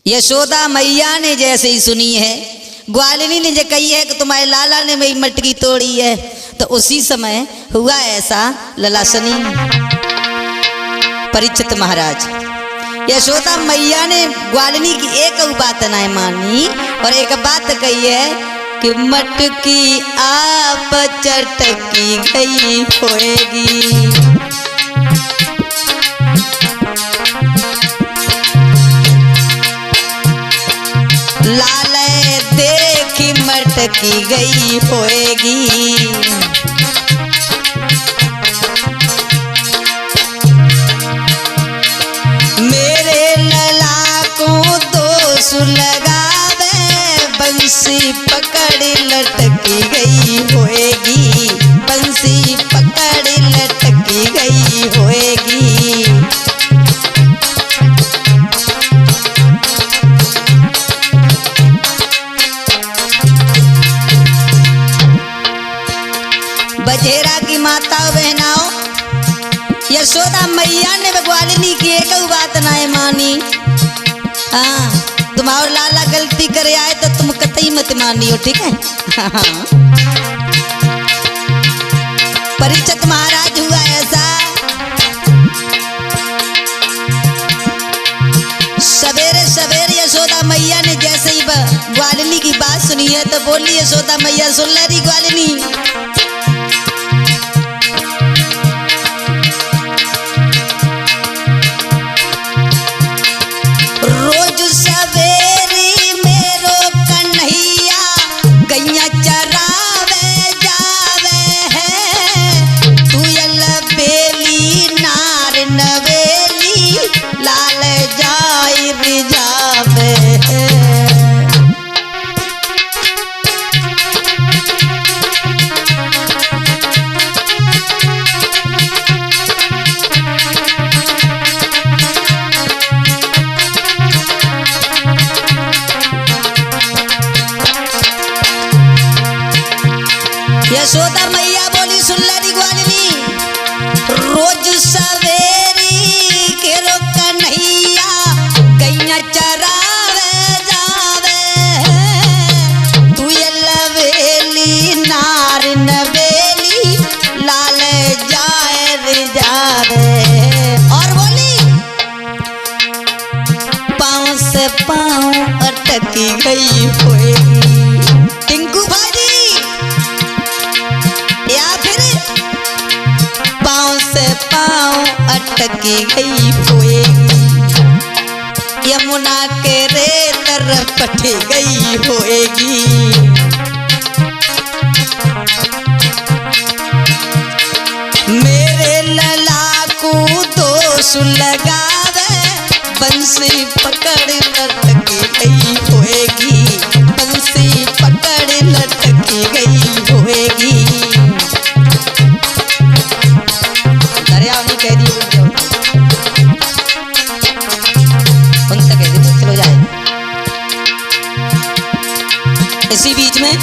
यशोदा मैया ने जैसे ही सुनी है, ग्वालिनी ने जो कही है कि तुम्हारे लाला ने मेरी मटकी तोड़ी है, तो उसी समय हुआ ऐसा ललासनी। परीक्षित महाराज, यशोदा मैया ने ग्वालिनी की एक बात नहीं मानी और एक बात कही है कि मटकी आप चटकी गई होएगी। लाले देखी मटकी गई होएगी। मेरे लला को दोष लगावे, बंसी पकड़ लटकी गई होएगी। बंसी पकड़ लटकी गई होएगी। बजेरा की माता बहनाओ, यशोदा मैया ने ग्वालिनी की एक बात ना मानी। हाँ, तुम्हारा लाला गलती करे आए तो तुम कतई मत मानियो, ठीक है। परीक्षित महाराज हुआ ऐसा, सवेरे सवेरे यशोदा मैया ने जैसे ही ग्वालिनी की बात सुनी है तो बोली यशोदा मैया, सुन ले रही ग्वालिनी, रोज सवेरे मेरो कन्हैया गैया चरावे जावे है। तू यल बेली नार नवेली लाल जाई रिजावे है। यशोदा मैया बोली, सुन ले ग्वालिनी, रोज सवेरी केरो कन्हैया गैया चरावे जावे। तू लवेली नार नवेली लाल जाए जावे। और बोली, पाँव से पाँव अटकी गई होएगी। टिंकू भाजी, या फिर पाँव से पाँव अटकी गई होएगी। यमुना के रे तरफ पटी गई होएगी। मेरे लला को दोष लगावे, बंसी पकड़ लटकी गई होएगी। बंसी पकड़ लटकी गई होएगी। इसी बीच में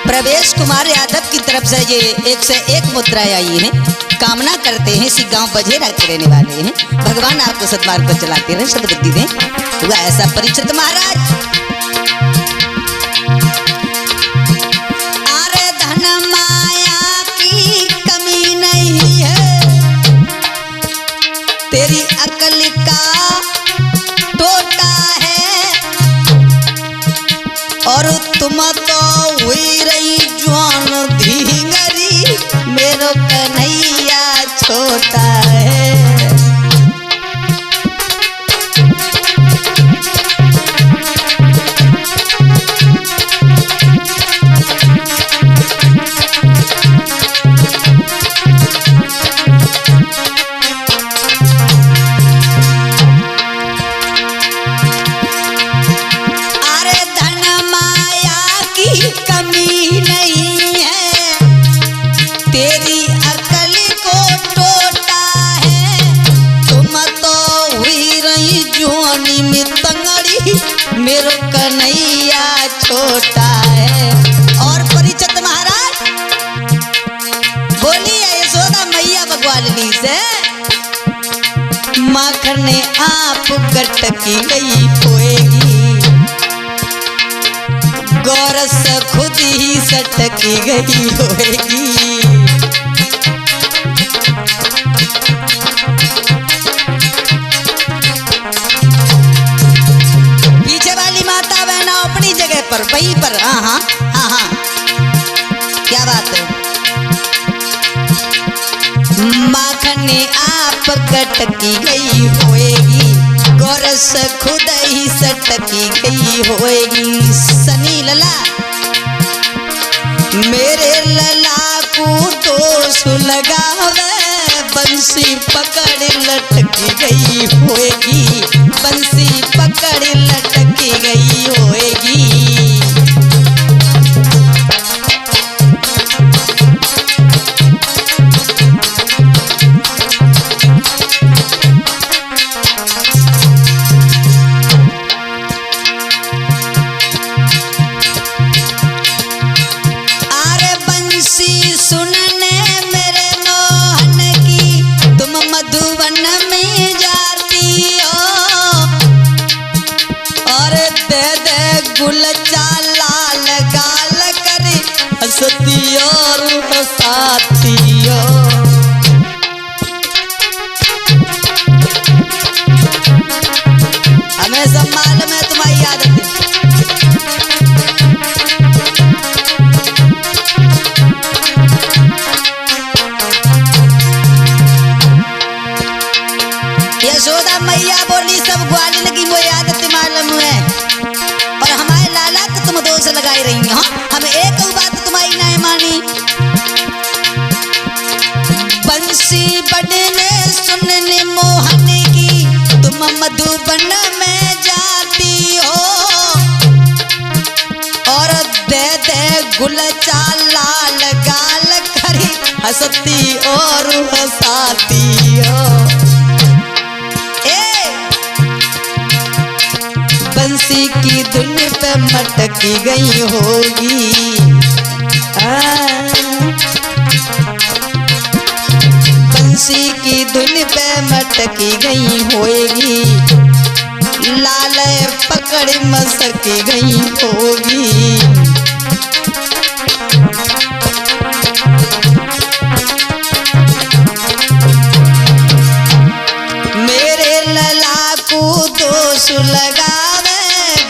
प्रवेश कुमार यादव की तरफ से ये 1 से 1 मुद्राएं आई हैं। कामना करते हैं इसी गांव बजेरा के रहने वाले हैं, भगवान आपको सद्मार्ग पर चलाते रहे, सद्बुद्धि दें। हुआ ऐसा परीक्षित महाराज, अरे धन माया की कमी नहीं है, तेरी अकल का टोटा है। और तुम तो हुई रही जवान धींगरी, मेरो कन्हैया छोटा है। मेरो कन्हैया छोटा है। और परीक्षित महाराज बोली है यशोदा मैया ग्वालिनी से, माखन ने आप कटकी गई होएगी, गोरस खुद ही सटकी गई होएगी। पीछे वाली माता बहना अपनी जगह पर वहीं पर, हाँ हाँ हाँ हाँ, क्या बात है। माखन आप कटकी गई होएगी, गोरस खुद ही सटकी गई होएगी। सनी लला मेरे लला को दोष लगावे, बंसी पकड़ लटकी गई होएगी, बंसी पकड़ लटकी गई होएगी। हमें सब मालूम है तुम्हारी आदत है। यशोदा मैया बोली सब ग्वालिन की वो आदत मालूम है, और हमारे लाला को तुम दोष लगाई रही हो। हम एक बात तुम्हारी नहीं मानी। बंसी बड़ने सुनने मोहन की, तुम मधुबन में जाती हो, और दे दे गुलचा लाल गाल करी हंसती और हंसाती हो। बंसी की धुन पे मटकी गई होगी, बंसी की धुन पे मटकी गई होएगी, लाल पकड़ मसकी गई होगी। मेरे लला को दोष लगावे,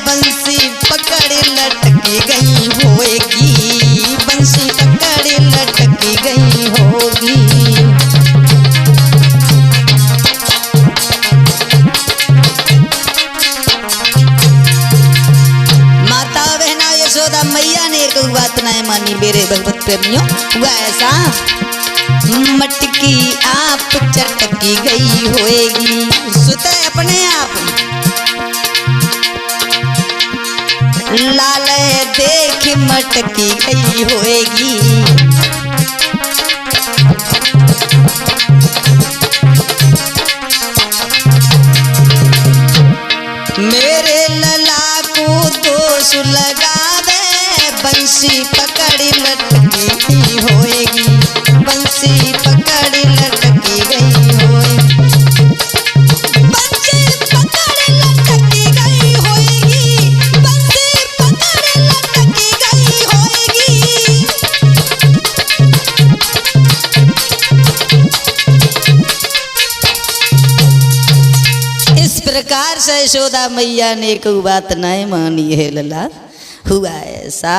बंसी पकड़ लटकी गई होएगी, बंसी पकड़ लटकी गई होगी। माता बहना यशोदा मैया ने एक बात नहीं मानी मेरे भगवत प्रेमियों। हुआ ऐसा, मटकी आप चटकी गई होएगी, सुते अपने आप, लाल देख मटकी गई होएगी। मेरे लला को दोष लगावे, बंसी पकड़ लटकी होएगी, बंसी पकड़ लटकी गई होएगी, बंसी पकड़ लटकी गई होएगी, बंसी पकड़ लटकी गई होएगी। इस प्रकार से यशोदा मैया ने कोई बात नहीं मानी है लला। हुआ ऐसा।